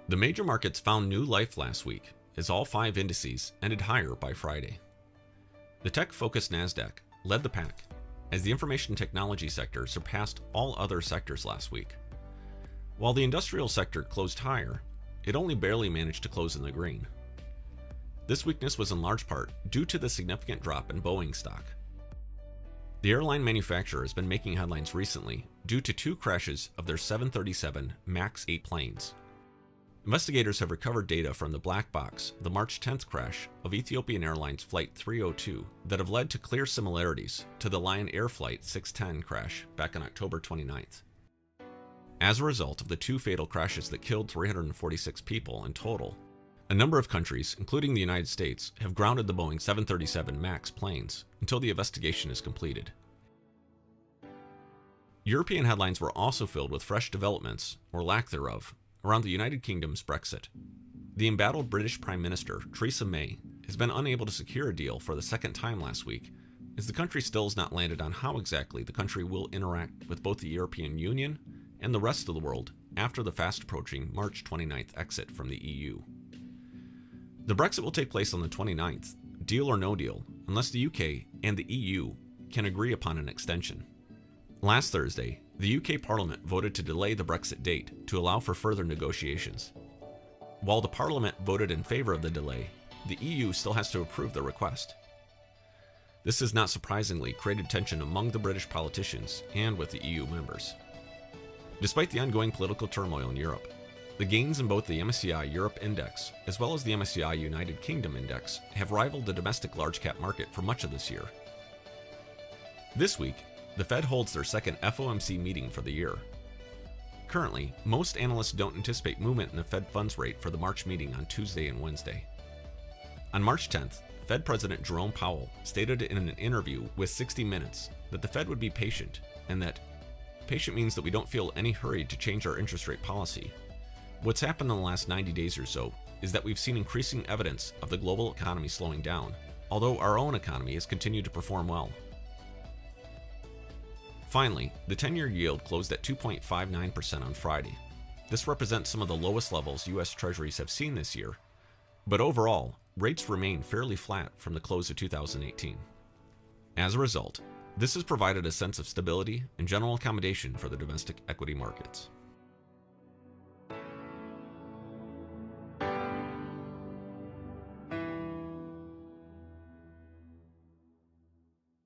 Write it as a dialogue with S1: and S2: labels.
S1: The major markets found new life last week as all five indices ended higher by Friday. The tech-focused Nasdaq led the pack as the information technology sector surpassed all other sectors last week. While the industrial sector closed higher, it only barely managed to close in the green. This weakness was in large part due to the significant drop in Boeing stock. The airline manufacturer has been making headlines recently due to two crashes of their 737 MAX 8 planes. Investigators have recovered data from the black box, the March 10th crash of Ethiopian Airlines Flight 302 that have led to clear similarities to the Lion Air Flight 610 crash back on October 29th. As a result of the two fatal crashes that killed 346 people in total, a number of countries, including the United States, have grounded the Boeing 737 MAX planes until the investigation is completed. European headlines were also filled with fresh developments, or lack thereof, around the United Kingdom's Brexit. The embattled British Prime Minister, Theresa May, has been unable to secure a deal for the second time last week, as the country still has not landed on how exactly the country will interact with both the European Union and the rest of the world after the fast-approaching March 29th exit from the EU. The Brexit will take place on the 29th, deal or no deal, unless the UK and the EU can agree upon an extension. Last Thursday, the UK Parliament voted to delay the Brexit date to allow for further negotiations. While the Parliament voted in favor of the delay, the EU still has to approve the request. This has not surprisingly created tension among the British politicians and with the EU members. Despite the ongoing political turmoil in Europe, the gains in both the MSCI Europe Index as well as the MSCI United Kingdom Index have rivaled the domestic large-cap market for much of this year. This week, the Fed holds their second FOMC meeting for the year. Currently, most analysts don't anticipate movement in the Fed funds rate for the March meeting on Tuesday and Wednesday. On March 10th, Fed President Jerome Powell stated in an interview with 60 Minutes that the Fed would be patient, and that patient means that we don't feel any hurry to change our interest rate policy. What's happened in the last 90 days or so is that we've seen increasing evidence of the global economy slowing down, although our own economy has continued to perform well. Finally, the 10-year yield closed at 2.59% on Friday. This represents some of the lowest levels U.S. Treasuries have seen this year, but overall, rates remain fairly flat from the close of 2018. As a result, this has provided a sense of stability and general accommodation for the domestic equity markets.